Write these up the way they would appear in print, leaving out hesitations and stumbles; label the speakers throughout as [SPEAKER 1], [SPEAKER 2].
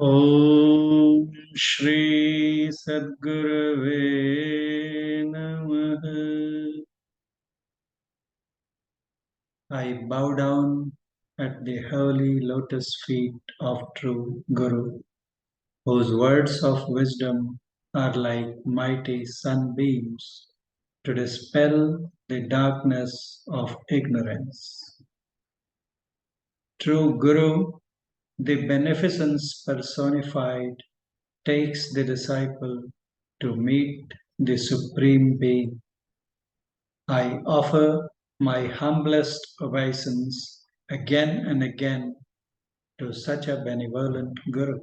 [SPEAKER 1] Om Shri Sadgurave Namah. I bow down at the holy lotus feet of true Guru, whose words of wisdom are like mighty sunbeams to dispel the darkness of ignorance. True Guru, the beneficence personified, takes the disciple to meet the Supreme Being. I offer my humblest obeisance again and again to such a benevolent Guru.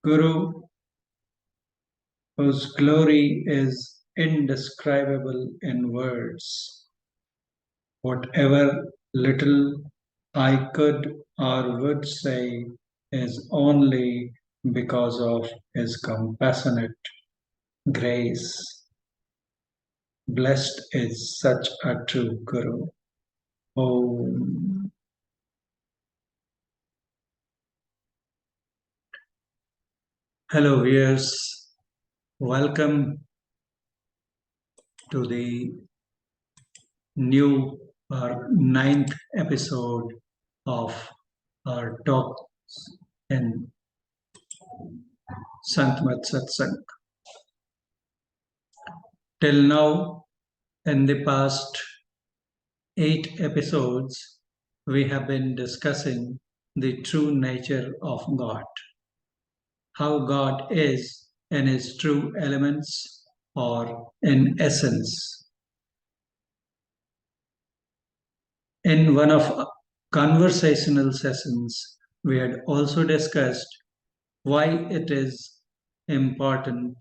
[SPEAKER 1] Guru, whose glory is indescribable in words. Whatever little I could or would say is only because of his compassionate grace. Blessed is such a true Guru. Om. Hello, viewers. Welcome to the new or ninth episode of our talks in Santmat Satsang. Till now, in the past 8 episodes, we have been discussing the true nature of God, how God is in his true elements or in essence. In one of conversational sessions, we had also discussed why it is important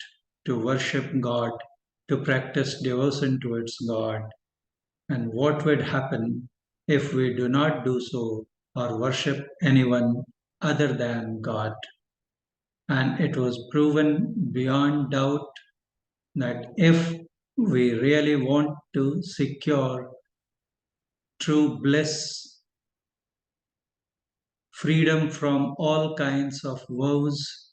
[SPEAKER 1] to worship God, to practice devotion towards God, and what would happen if we do not do so or worship anyone other than God. And it was proven beyond doubt that if we really want to secure true bliss, freedom from all kinds of woes,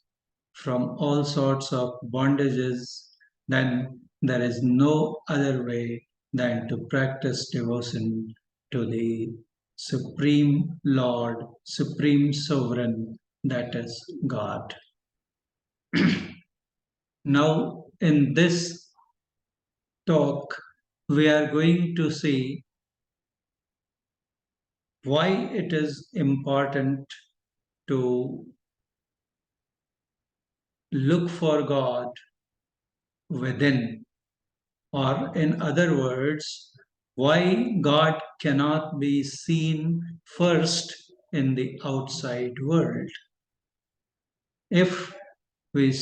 [SPEAKER 1] from all sorts of bondages, then there is no other way than to practice devotion to the Supreme Lord, Supreme Sovereign, that is God. Now, in this talk, we are going to see why it is important to look for God within, or in other words, why God cannot be seen first in the outside world. If we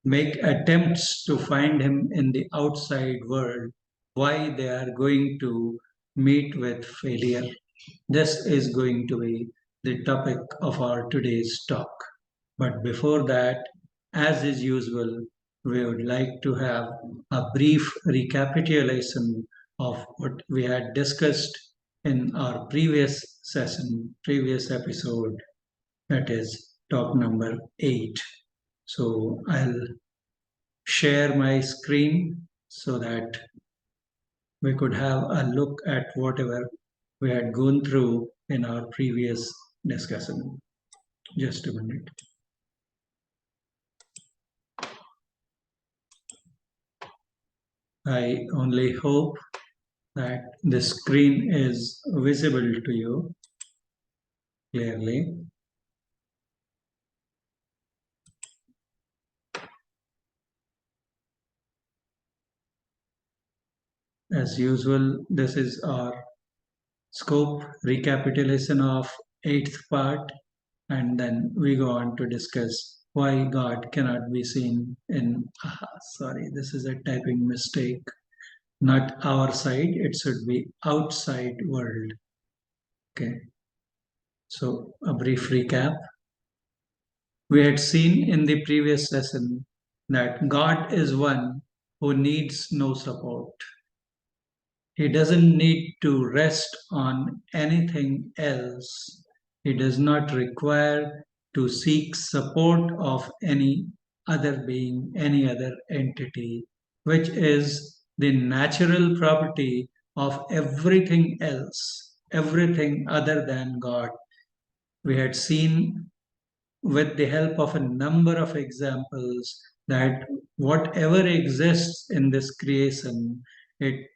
[SPEAKER 1] make attempts to find him in the outside world, why they are going to meet with failure. This is going to be the topic of our today's talk. But before that, as is usual, we would like to have a brief recapitulation of what we had discussed in our previous session, previous episode, that is talk number 8. So I'll share my screen so that we could have a look at whatever we had gone through in our previous discussion. Just a minute. I only hope that the screen is visible to you clearly. As usual, this is our scope recapitulation of 8th part, and then we go on to discuss why God cannot be seen in, sorry, this is a typing mistake, not our side, it should be outside world. Okay, so a brief recap. We had seen in the previous lesson that God is one who needs no support. He doesn't need to rest on anything else. He does not require to seek support of any other being, any other entity, which is the natural property of everything else, everything other than God. We had seen with the help of a number of examples that whatever exists in this creation, it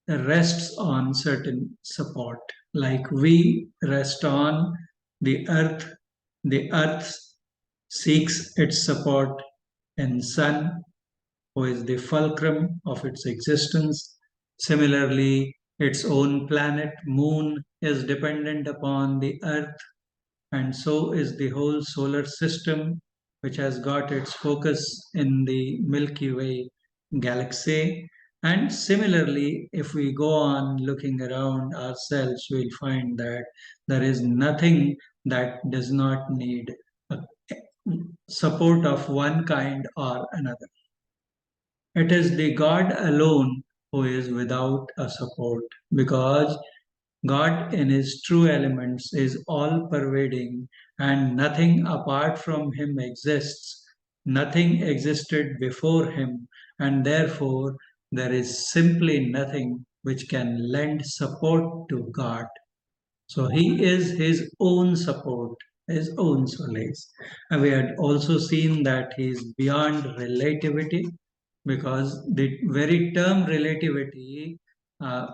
[SPEAKER 1] rests on certain support. Like we rest on the earth seeks its support in sun, who is the fulcrum of its existence. Similarly, its own planet, moon, is dependent upon the earth, and so is the whole solar system, which has got its focus in the Milky Way galaxy. And similarly, if we go on looking around ourselves, we'll find that there is nothing that does not need a support of one kind or another. It is the God alone who is without a support, because God in his true elements is all pervading, and nothing apart from him exists. Nothing existed before him, and therefore there is simply nothing which can lend support to God. So he is his own support, his own solace. And we had also seen that he is beyond relativity, because the very term relativity uh,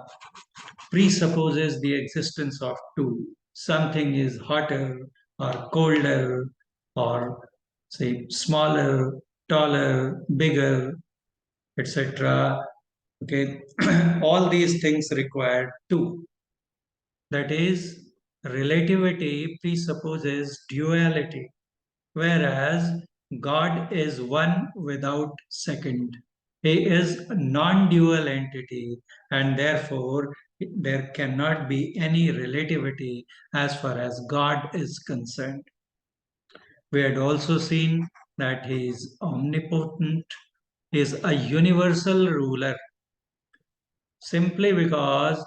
[SPEAKER 1] presupposes the existence of two. Something is hotter or colder, or say smaller, taller, bigger, etc. Okay, all these things require two. That is, relativity presupposes duality, whereas God is one without second. He is a non-dual entity, and therefore there cannot be any relativity as far as God is concerned. We had also seen that he is omnipotent, he is a universal ruler, simply because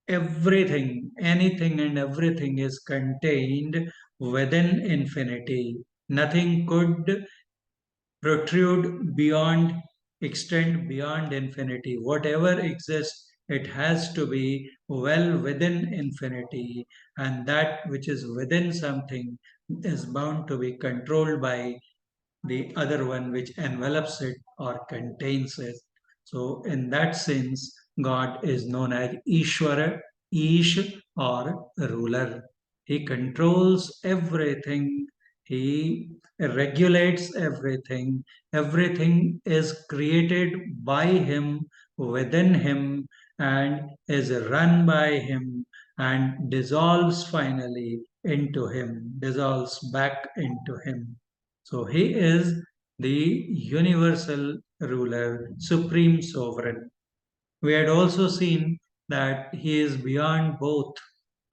[SPEAKER 1] everything, anything and everything is contained within infinity. Nothing could protrude beyond, extend beyond infinity. Whatever exists, it has to be well within infinity, and that which is within something is bound to be controlled by the other one which envelops it or contains it. So, in that sense, God is known as Ishvara, Ish, or ruler. He controls everything, He regulates everything. Everything is created by Him, within Him, and is run by Him, and dissolves finally into Him, dissolves back into Him. So he is the universal ruler, supreme sovereign. We had also seen that he is beyond both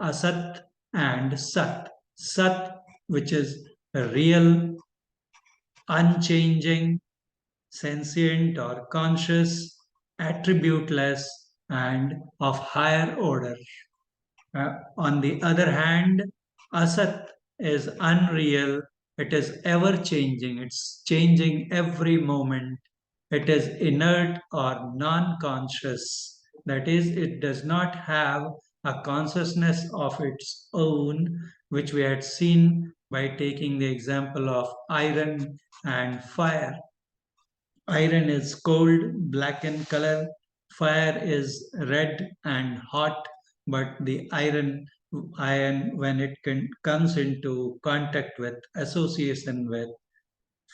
[SPEAKER 1] asat and sat. Sat, which is real, unchanging, sentient or conscious, attributeless, and of higher order. On the other hand, asat is unreal, it is ever changing, it's changing every moment, it is inert or non conscious. That is, it does not have a consciousness of its own, which we had seen by taking the example of iron and fire. Iron is cold, black in color. Fire is red and hot. But the iron, when it comes into contact with, association with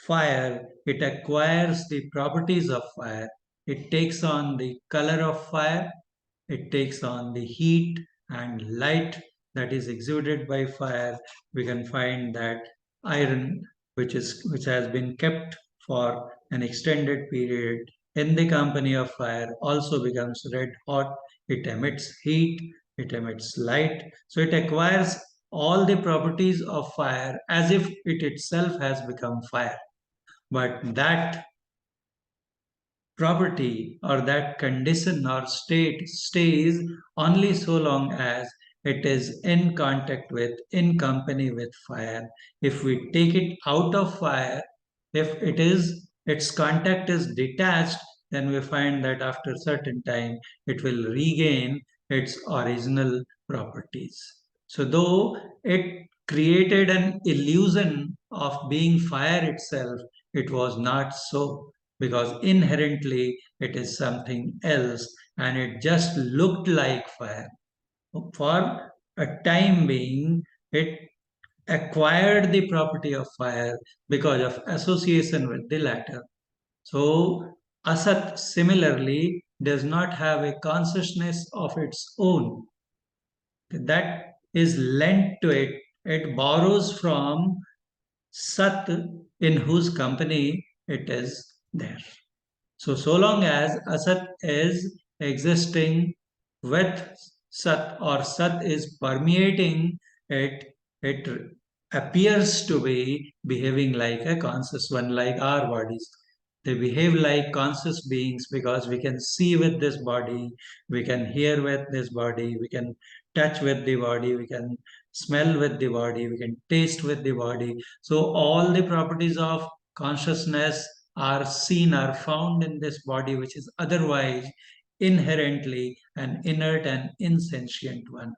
[SPEAKER 1] fire, it acquires the properties of fire. It takes on the color of fire, it takes on the heat and light that is exuded by fire. We can find that iron, which has been kept for an extended period in the company of fire, also becomes red hot. It emits heat, it emits light. So it acquires all the properties of fire as if it itself has become fire. But that property or that condition or state stays only so long as it is in contact with, in company with fire. If we take it out of fire, if its contact is detached, then we find that after certain time it will regain its original properties. So though it created an illusion of being fire itself, it was not so, because inherently it is something else and it just looked like fire. For a time being, it acquired the property of fire because of association with the latter. So, asat similarly does not have a consciousness of its own that is lent to it. It borrows from Sat, in whose company it is there. So long as Asat is existing with Sat or Sat is permeating it, it appears to be behaving like a conscious one, like our bodies. They behave like conscious beings because we can see with this body, we can hear with this body, we can touch with the body, we can smell with the body, we can taste with the body. So all the properties of consciousness are seen, are found in this body, which is otherwise inherently an inert and insentient one.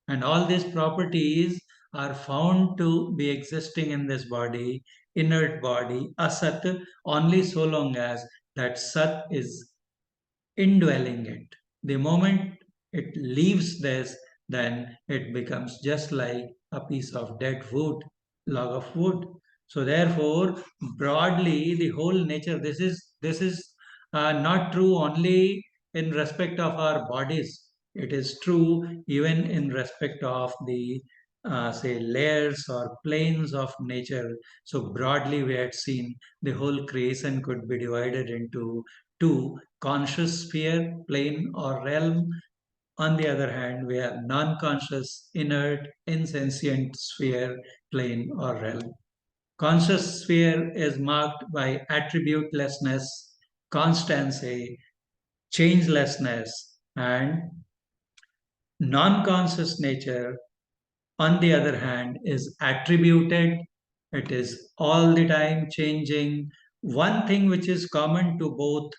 [SPEAKER 1] And all these properties are found to be existing in this body, inert body, asat, only so long as that sat is indwelling it. The moment it leaves this, then it becomes just like a piece of dead wood, log of wood. So therefore, broadly, the whole nature. This is not true only in respect of our bodies. It is true even in respect of the say layers or planes of nature. So broadly, we had seen the whole creation could be divided into two: conscious sphere, plane, or realm. On the other hand, we have non conscious, inert, insentient sphere, plane, or realm. Conscious sphere is marked by attributelessness, constancy, changelessness, and non conscious nature, on the other hand, is attributed. It is all the time changing. One thing which is common to both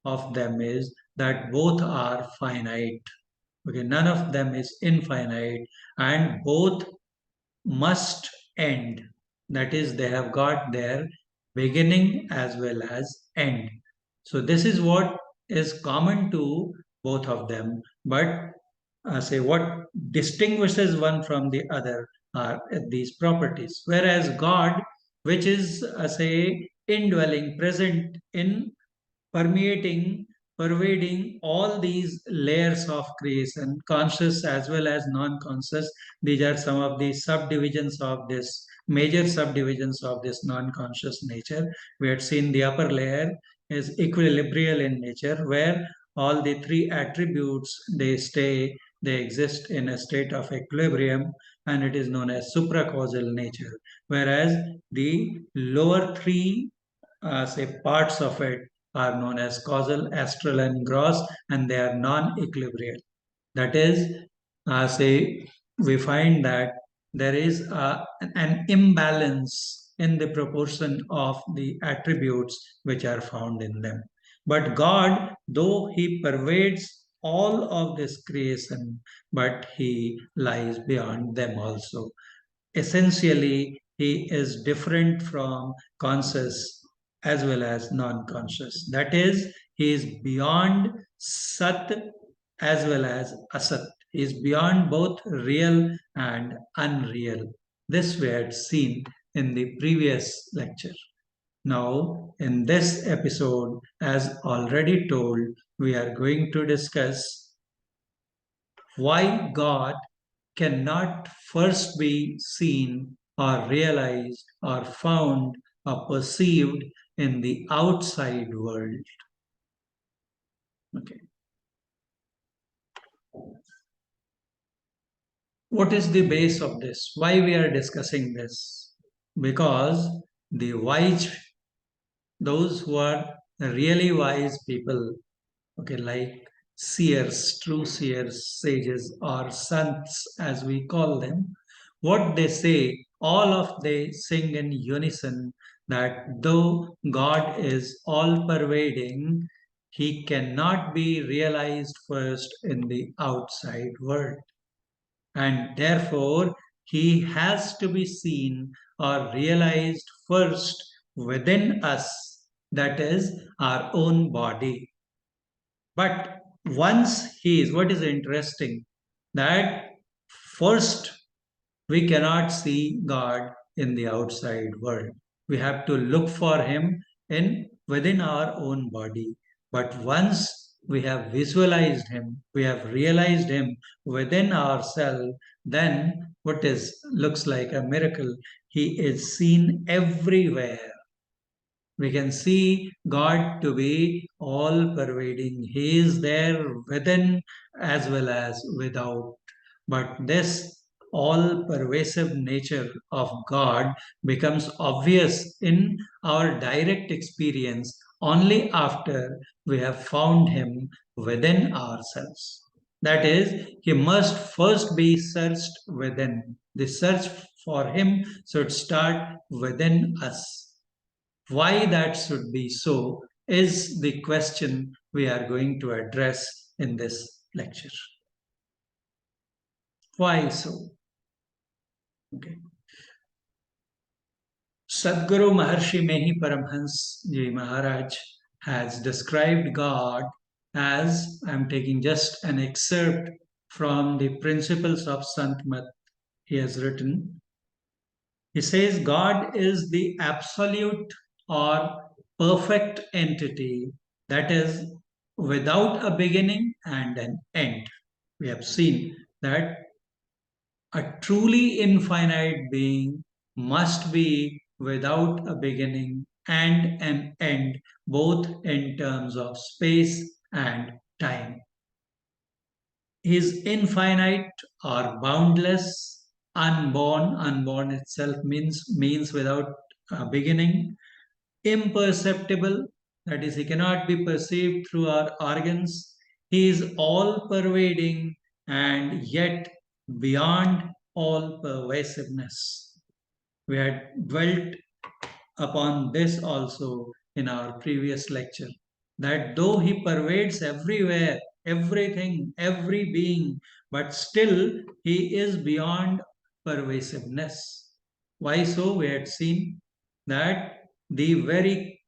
[SPEAKER 1] of them is that both are finite. Okay, none of them is infinite, and both must end. That is, they have got their beginning as well as end. So, this is what is common to both of them. But say what distinguishes one from the other are these properties. Whereas God, which is say indwelling, present in permeating, pervading all these layers of creation, conscious as well as non conscious. These are some of the subdivisions of this, major subdivisions of this non conscious nature. We had seen the upper layer is equilibrial in nature, where all the three attributes they exist in a state of equilibrium, and it is known as supracausal nature. Whereas the lower three say parts of it are known as causal, astral, and gross, and they are non-equilibrium. That is, say we find that there is an imbalance in the proportion of the attributes which are found in them. But God, though He pervades all of this creation, but He lies beyond them also. Essentially, He is different from conscious as well as non-conscious. That is, He is beyond Sat as well as Asat. He is beyond both real and unreal. This we had seen in the previous lecture. Now, in this episode, as already told, we are going to discuss why God cannot first be seen or realized or found or perceived in the outside world. Okay. What is the base of this? Why we are discussing this? Because the wise, those who are really wise people, okay, like seers, true seers, sages, or sants as we call them, what they say, all of they sing in unison that though God is all pervading, he cannot be realized first in the outside world. And therefore, he has to be seen or realized first within us, that is, our own body. But once he is, what is interesting, that first we cannot see God in the outside world. We have to look for him in within our own body. But once we have visualized him, we have realized him within ourselves, then what is looks like a miracle, he is seen everywhere. We can see God to be all pervading. He is there within as well as without. But this all pervasive nature of God becomes obvious in our direct experience only after we have found Him within ourselves. That is, He must first be searched within. The search for Him should start within us. Why that should be so is the question we are going to address in this lecture. Why so? Okay. Sadguru Maharshi Mehi Paramhans Ji Maharaj has described God as, I am taking just an excerpt from the principles of Santmat he has written. He says God is the absolute or perfect entity that is without a beginning and an end. We have seen that a truly infinite being must be without a beginning and an end, both in terms of space and time. He is infinite or boundless, unborn. Unborn itself means without a beginning, imperceptible, that is, he cannot be perceived through our organs. He is all pervading and yet beyond all pervasiveness. We had dwelt upon this also in our previous lecture, that though he pervades everywhere, everything, every being, but still he is beyond pervasiveness. Why so? We had seen that the very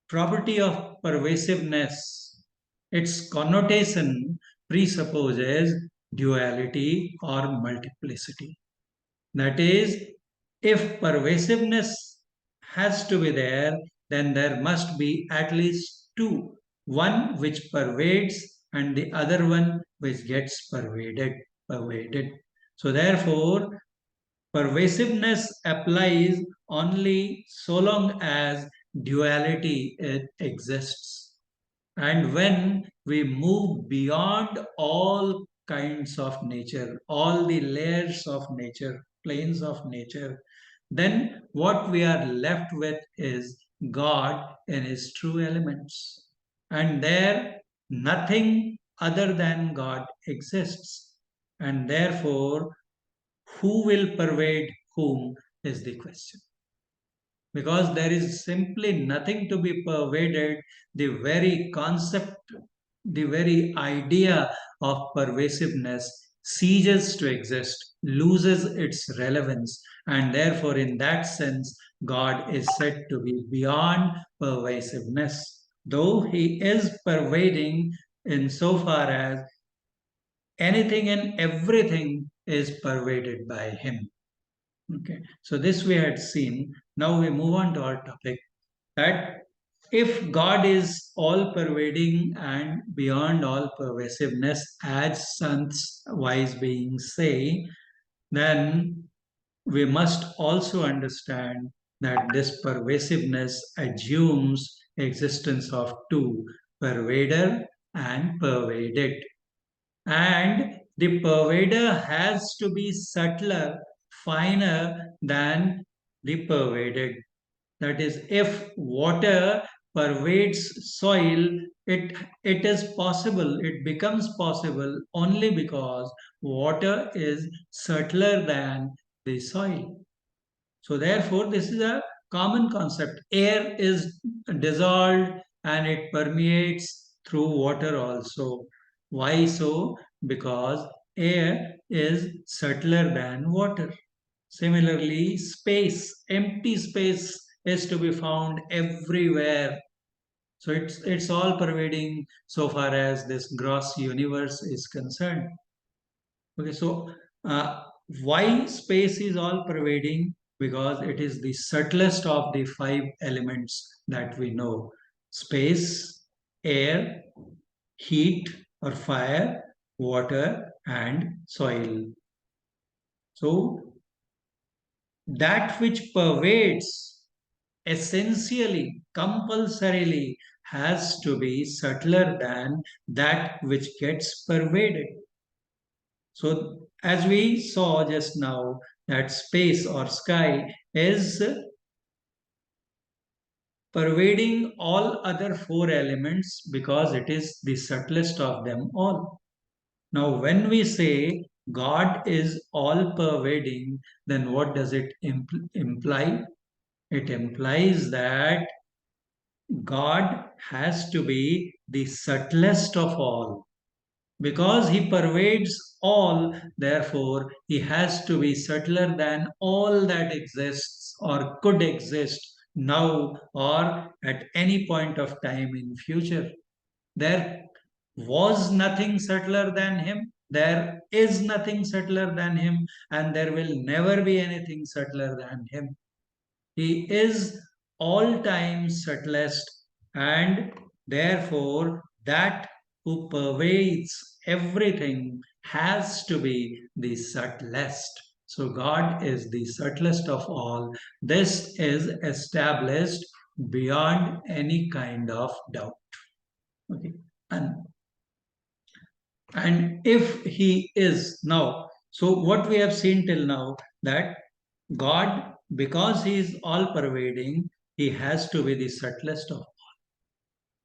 [SPEAKER 1] property of pervasiveness, its connotation presupposes duality or multiplicity. That is, if pervasiveness has to be there, then there must be at least two, one which pervades and the other one which gets pervaded. So therefore, pervasiveness applies only so long as duality exists. And when we move beyond all kinds of nature, all the layers of nature, planes of nature, then what we are left with is God in His true elements. And there, nothing other than God exists. And therefore, who will pervade whom is the question. Because there is simply nothing to be pervaded, the very concept, the very idea of pervasiveness ceases to exist, loses its relevance, and therefore, in that sense, God is said to be beyond pervasiveness. Though He is pervading insofar as anything and everything is pervaded by Him. Okay, so this we had seen. Now we move on to our topic that if God is all pervading and beyond all pervasiveness, as sants, wise beings say, then we must also understand that this pervasiveness assumes existence of two, pervader and pervaded. And the pervader has to be subtler, finer than the pervaded. That is, if water pervades soil, it is possible, it becomes possible only because water is subtler than the soil. So therefore, this is a common concept. Air is dissolved and it permeates through water also. Why so? Because air is subtler than water. Similarly, space, empty space is to be found everywhere. So it's all pervading so far as this gross universe is concerned. Okay, so uh, why space is all pervading? Because it is the subtlest of the five elements that we know: space, air, heat or fire, water, and soil. So that which pervades essentially, compulsorily has to be subtler than that which gets pervaded. So, as we saw just now, that space or sky is pervading all other four elements because it is the subtlest of them all. Now, when we say God is all pervading, then what does it imply? It implies that God has to be the subtlest of all. Because he pervades all, therefore, he has to be subtler than all that exists or could exist now or at any point of time in future. There was nothing subtler than him. There is nothing subtler than him, and there will never be anything subtler than him. He is all time subtlest, and therefore that who pervades everything has to be the subtlest. So God is the subtlest of all. This is established beyond any kind of doubt. Okay. And, and if he is now, so what we have seen till now, that God, because He is all pervading, He has to be the subtlest of.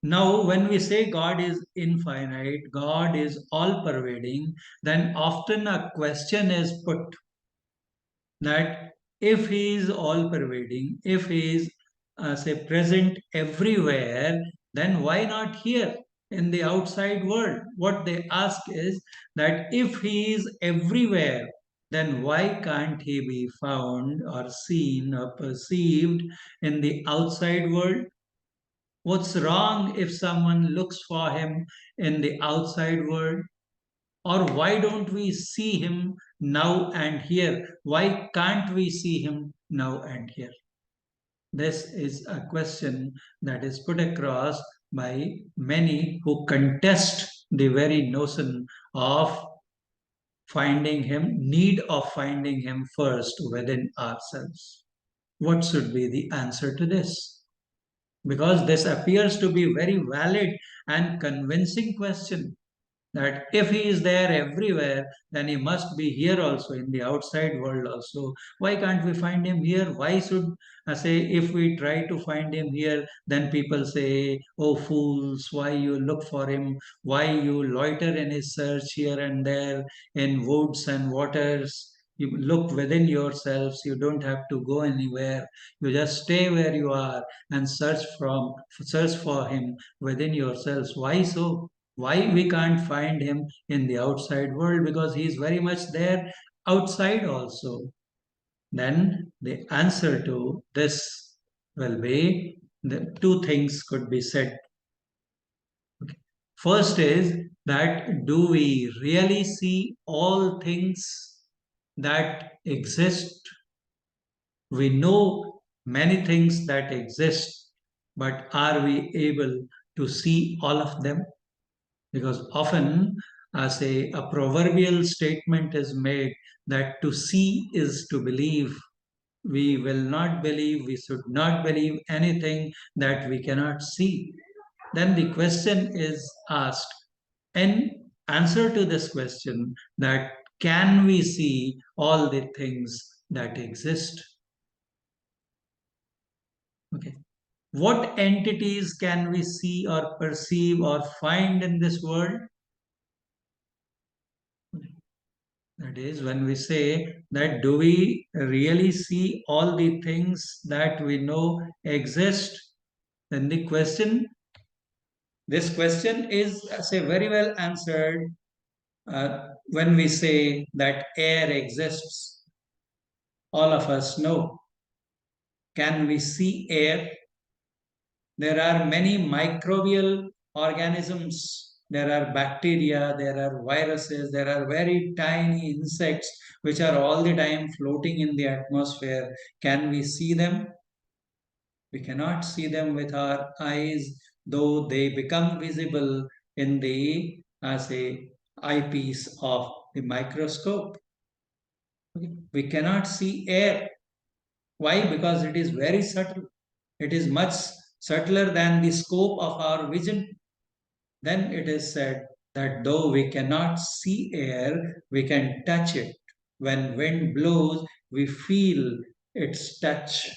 [SPEAKER 1] Now, when we say God is infinite, God is all pervading, then often a question is put that if He is all pervading, if He is, say, present everywhere, then why not here in the outside world? What they ask is that if He is everywhere, then why can't He be found or seen or perceived in the outside world? What's wrong if someone looks for Him in the outside world? Or why don't we see him now and here? Why can't we see him now and here? This is a question that is put across by many who contest the very notion of finding him, need of finding him first within ourselves. What should be the answer to this? Because this appears to be very valid and convincing question, that if he is there everywhere, then he must be here also in the outside world also. Why can't we find him here? Why should I say, if we try to find him here, then people say, oh fools, why you look for him? Why you loiter in his search here and there in woods and waters? You look within yourselves. You don't have to go anywhere. You just stay where you are and search for him within yourselves. Why so? Why we can't find him in the outside world? Because he is very much there outside also. Then the answer to this will be, the two things could be said. Okay. First is that do we really see all things that exist? We know many things that exist, but are we able to see all of them? Because often, as a proverbial statement is made that to see is to believe. We will not believe, we should not believe anything that we cannot see. Then the question is asked, in answer to this question, that can we see all the things that exist? Okay. What entities can we see or perceive or find in this world? That is, when we say that, do we really see all the things that we know exist? Then this question is, say, very well answered when we say that air exists. All of us know. Can we see air? There are many microbial organisms. There are bacteria, there are viruses, there are very tiny insects which are all the time floating in the atmosphere. Can we see them? We cannot see them with our eyes, though they become visible in the, as a eyepiece of the microscope. We cannot see air. Why? Because it is very subtle. It is much subtler than the scope of our vision. Then it is said that though we cannot see air, we can touch it. When wind blows, we feel its touch.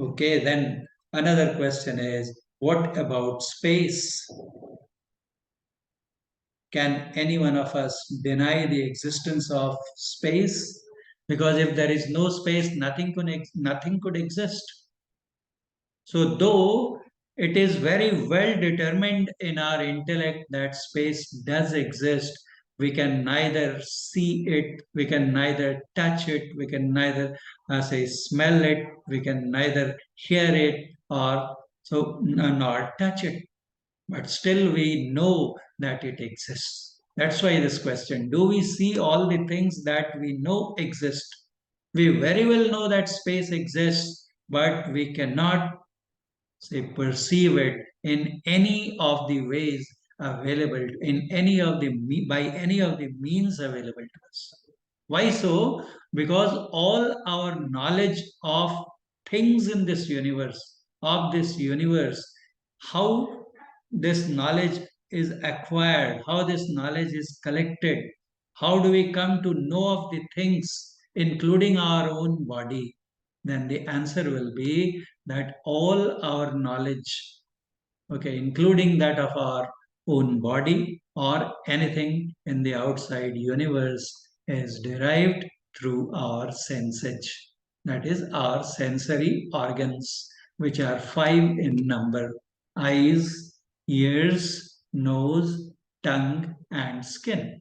[SPEAKER 1] Okay, then another question is, what about space? Can any one of us deny the existence of space? Because if there is no space, nothing could exist. So, though it is very well determined in our intellect that space does exist, we can neither see it, we can neither touch it, we can neither, say, smell it, we can neither hear it, or so nor touch it. But still, we know that it exists. That's why this question, do we see all the things that we know exist? We very well know that space exists, but we cannot, say, perceive it in any of the ways available, in any of the by any of the means available to us. Why so? Because all our knowledge of things in this universe, how this knowledge is acquired, how this knowledge is collected, how do we come to know of the things, including our own body? Then the answer will be that all our knowledge, okay, including that of our own body or anything in the outside universe, is derived through our senses. That is, our sensory organs, which are five in number: eyes, ears, nose, tongue, and skin.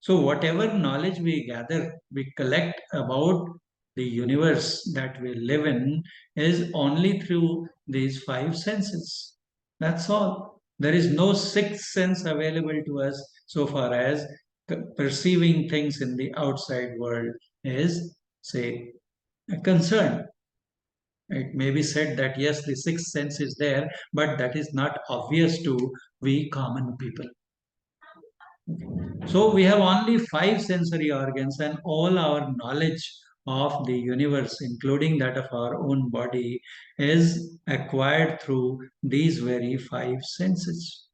[SPEAKER 1] So, whatever knowledge we gather, we collect about the universe that we live in is only through these five senses. That's all. There is no sixth sense available to us so far as perceiving things in the outside world is, say, concerned. It may be said that yes, the sixth sense is there, but that is not obvious to we common people. So we have only five sensory organs, and all our knowledge of the universe, including that of our own body, is acquired through these very five senses.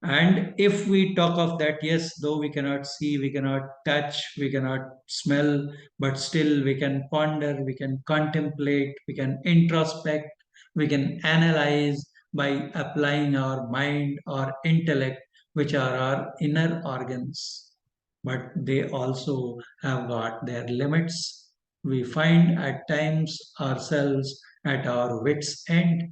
[SPEAKER 1] And if we talk of that, yes, though we cannot see, we cannot touch, we cannot smell, but still we can ponder, we can contemplate, we can introspect, we can analyze by applying our mind or intellect, which are our inner organs. But they also have got their limits. We find at times ourselves at our wits' end.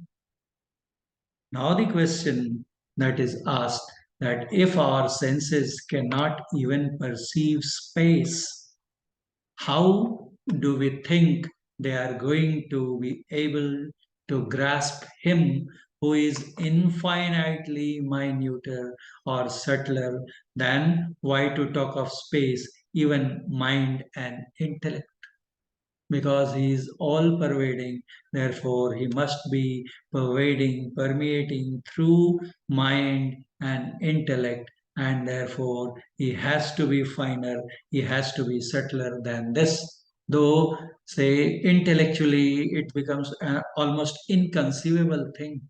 [SPEAKER 1] Now the question that is asked, that if our senses cannot even perceive space, how do we think they are going to be able to grasp Him who is infinitely minuter or subtler than, why to talk of space, even mind and intellect? Because he is all pervading. Therefore, he must be pervading, permeating through mind and intellect, and therefore he has to be finer, he has to be subtler than this. Though, say, intellectually, it becomes an almost inconceivable thing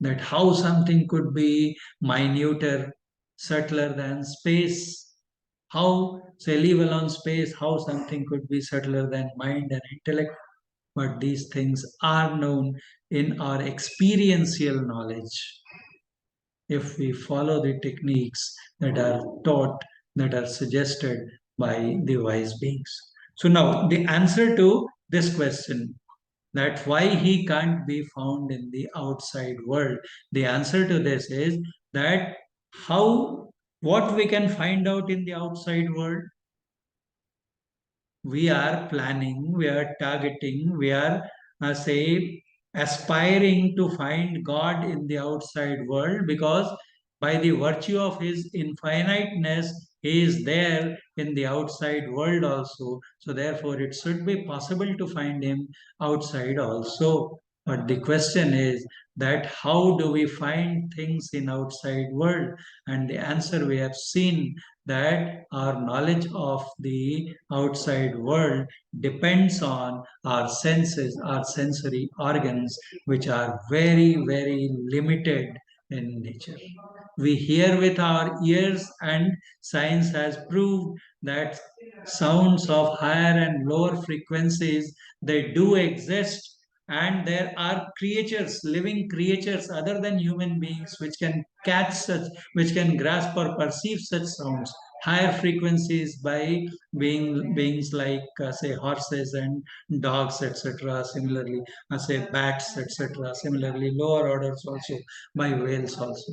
[SPEAKER 1] that how something could be minuter, subtler than space. How, say, leave alone space, how something could be subtler than mind and intellect. but these things are known in our experiential knowledge if we follow the techniques that are taught, that are suggested by the wise beings. So now the answer to this question, that why he can't be found in the outside world, the answer to this is that how, what we can find out in the outside world, we are planning, we are targeting, we are, say, aspiring to find God in the outside world, because by the virtue of his infiniteness, he is there in the outside world also. So, therefore, it should be possible to find him outside also. But the question is that how do we find things in outside world? And the answer we have seen, that our knowledge of the outside world depends on our senses, our sensory organs, which are very, very limited in nature. We hear with our ears, and science has proved that sounds of higher and lower frequencies, they do exist, and there are creatures, living creatures other than human beings, which can catch such, which can grasp or perceive such sounds, higher frequencies, by beings like, say, horses and dogs, etc. Similarly, say, bats, etc. Similarly, lower orders also, by whales also.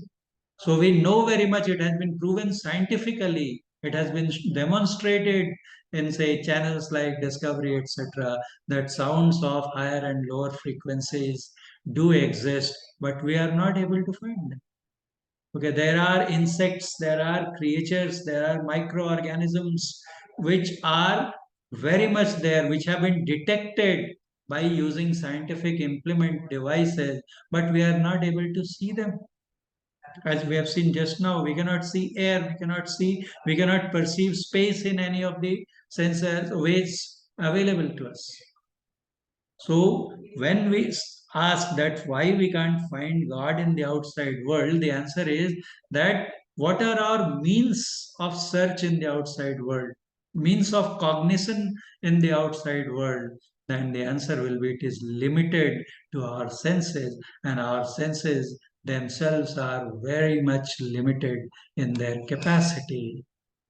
[SPEAKER 1] So we know very much, it has been proven scientifically, it has been demonstrated in, say, channels like Discovery, etc., that sounds of higher and lower frequencies do exist, but we are not able to find them. Okay, there are insects, there are creatures, there are microorganisms which are very much there, which have been detected by using scientific implement devices, but we are not able to see them. As we have seen just now, we cannot see air, we cannot see, we cannot perceive space in any of the sensors ways available to us. So when we ask that why we can't find God in the outside world, the answer is that what are our means of search in the outside world, means of cognition in the outside world? Then the answer will be, it is limited to our senses, and our senses themselves are very much limited in their capacity.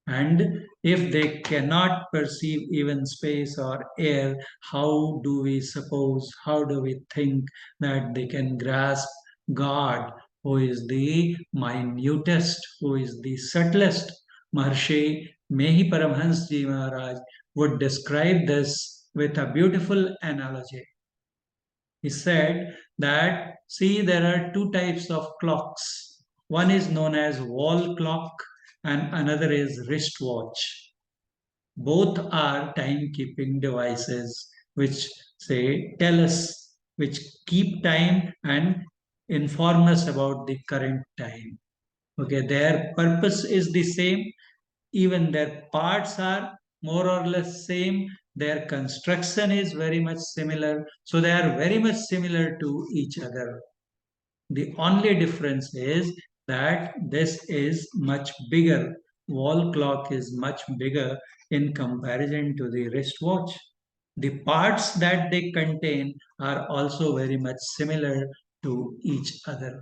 [SPEAKER 1] And if they cannot perceive even space or air, how do we suppose, how do we think that they can grasp God, who is the minutest, who is the subtlest? Maharshi Mehi Paramhansji Maharaj would describe this with a beautiful analogy. He said that, see, there are two types of clocks. One is known as wall clock, and another is wristwatch. Both are timekeeping devices which, say, tell us, which keep time and inform us about the current time. Okay, their purpose is the same, even their parts are more or less same, their construction is very much similar, so they are very much similar to each other. The only difference is that this is much bigger, wall clock is much bigger in comparison to the wristwatch. The parts that they contain are also very much similar to each other.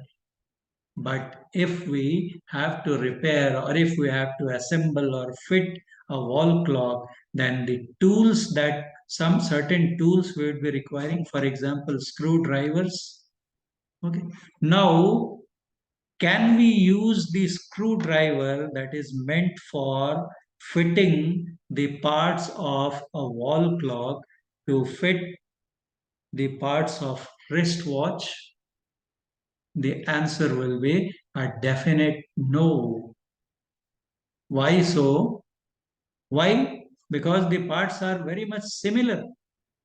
[SPEAKER 1] But if we have to repair, or if we have to assemble or fit a wall clock, then the tools, that some certain tools we would be requiring, for example, screwdrivers. Okay. Now, can we use the screwdriver that is meant for fitting the parts of a wall clock to fit the parts of wristwatch? The answer will be a definite no. Why so? Why? Because the parts are very much similar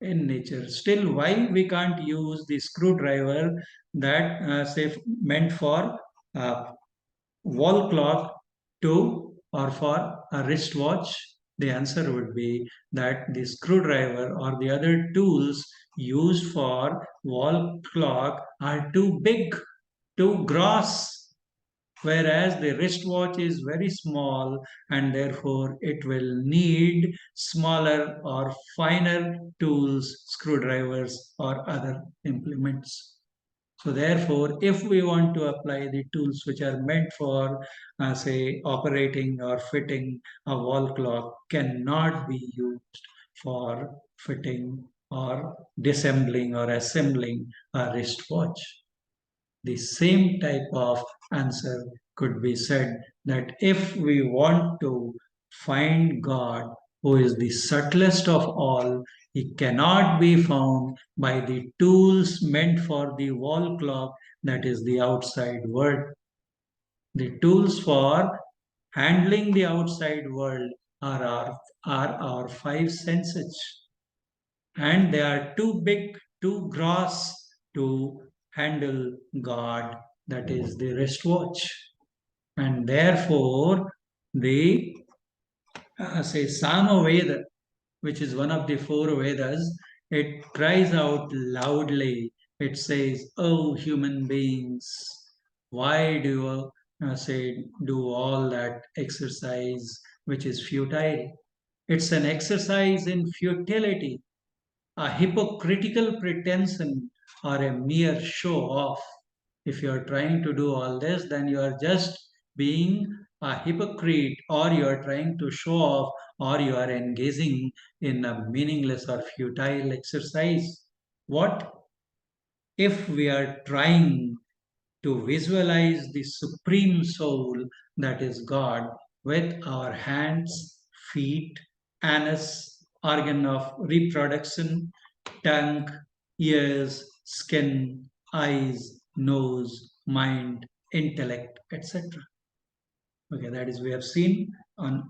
[SPEAKER 1] in nature. Still, why we can't use the screwdriver that, say, meant for wall clock to, or for a wristwatch? The answer would be that the screwdriver or the other tools used for wall clock are too big, too gross. Whereas the wristwatch is very small and therefore it will need smaller or finer tools, screwdrivers, or other implements. So therefore, if we want to apply the tools which are meant for, say, operating or fitting a wall clock, cannot be used for fitting or disassembling or assembling a wristwatch. The same type of answer could be said that if we want to find God, who is the subtlest of all, he cannot be found by the tools meant for the wall clock, that is the outside world. The tools for handling the outside world are our five senses, and they are too big, too gross to handle God, that is the wristwatch. And therefore, the say Samaveda, which is one of the four Vedas, it cries out loudly. It says, "Oh, human beings, why do you say do all that exercise which is futile? It's an exercise in futility, a hypocritical pretension, or a mere show off. If you are trying to do all this, then you are just being a hypocrite, or you are trying to show off, or you are engaging in a meaningless or futile exercise. What if we are trying to visualize the supreme soul, that is God, with our hands, feet, anus, organ of reproduction, tongue, ears, skin, eyes, nose, mind, intellect, etc. Okay, that is, we have seen on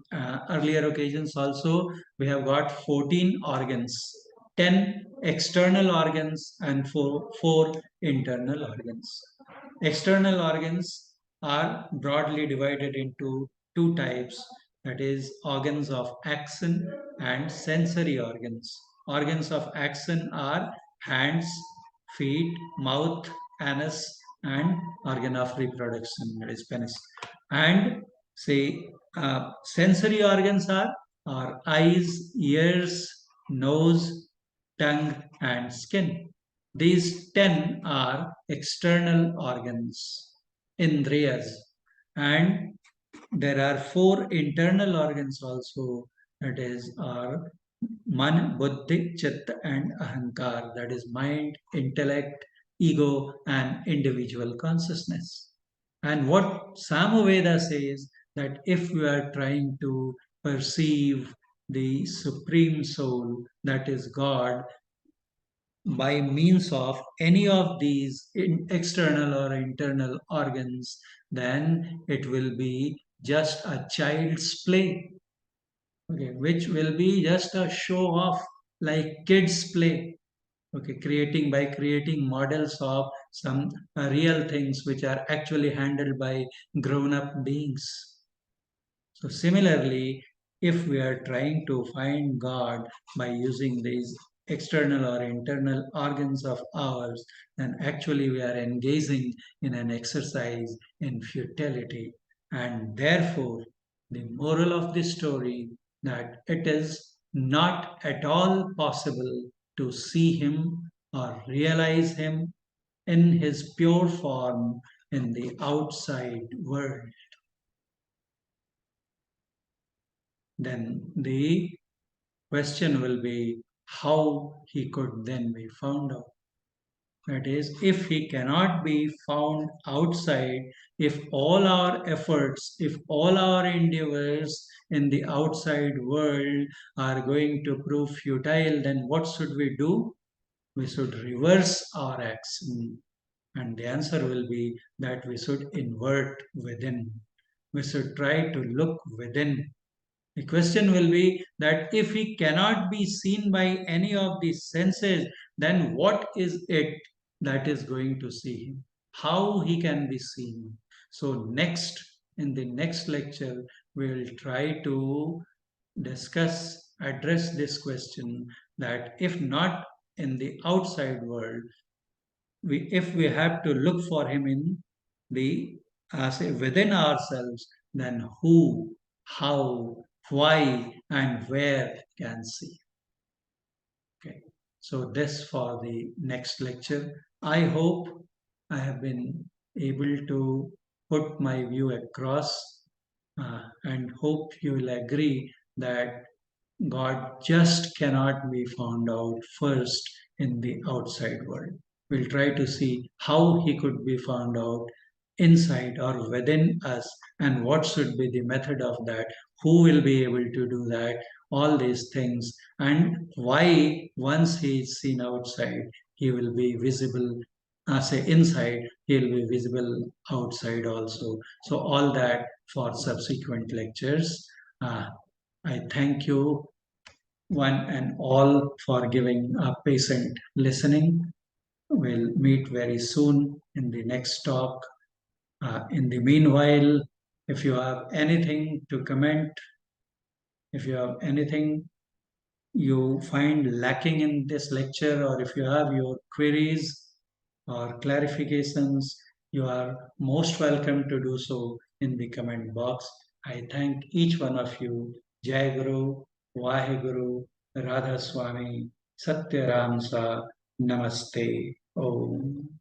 [SPEAKER 1] earlier occasions also, we have got 14 organs, 10 external organs, and four internal organs. External organs are broadly divided into two types, that is, organs of action and sensory organs. Organs of action are hands, feet, mouth, anus, and organ of reproduction, that is penis. And say sensory organs are eyes, ears, nose, tongue, and skin. These 10 are external organs, indriyas. And there are four internal organs also, that is, are man, buddhi, chitta, and ahankar, that is, mind, intellect, ego, and individual consciousness. And what Samaveda says, that if we are trying to perceive the supreme soul, that is God, by means of any of these external or internal organs, then it will be just a child's play, okay, which will be just a show off, like kids play, okay, creating models of some real things which are actually handled by grown up beings. So similarly, if we are trying to find God by using these external or internal organs of ours, then actually we are engaging in an exercise in futility. And therefore, the moral of this story, that it is not at all possible to see him or realize him in his pure form in the outside world. Then the question will be how he could then be found out. That is, if he cannot be found outside, if all our efforts, if all our endeavors in the outside world are going to prove futile, then what should we do? We should reverse our action. And the answer will be that we should invert within. We should try to look within. The question will be that if he cannot be seen by any of these senses, then what is it that is going to see him? How he can be seen? So in the next lecture, we will try to address this question, that if not in the outside world, if we have to look for him in the as a within ourselves, then who, how, why, and where can see. Okay. So this for the next lecture. I hope I have been able to put my view across, and hope you will agree that God just cannot be found out first in the outside world. We'll try to see how he could be found out inside or within us, and what should be the method of that, who will be able to do that, all these things, and why once he is seen outside, he will be visible. Say inside, he will be visible outside also. So, all that for subsequent lectures. Uh, I thank you one and all for giving a patient listening. We'll meet very soon in the next talk. In the meanwhile, if you have anything to comment, if you have anything you find lacking in this lecture, or if you have your queries or clarifications, you are most welcome to do so in the comment box. I thank each one of you. Jai Guru, Vaheguru, Radha Swami, Satya Ram Sa, Namaste. Om.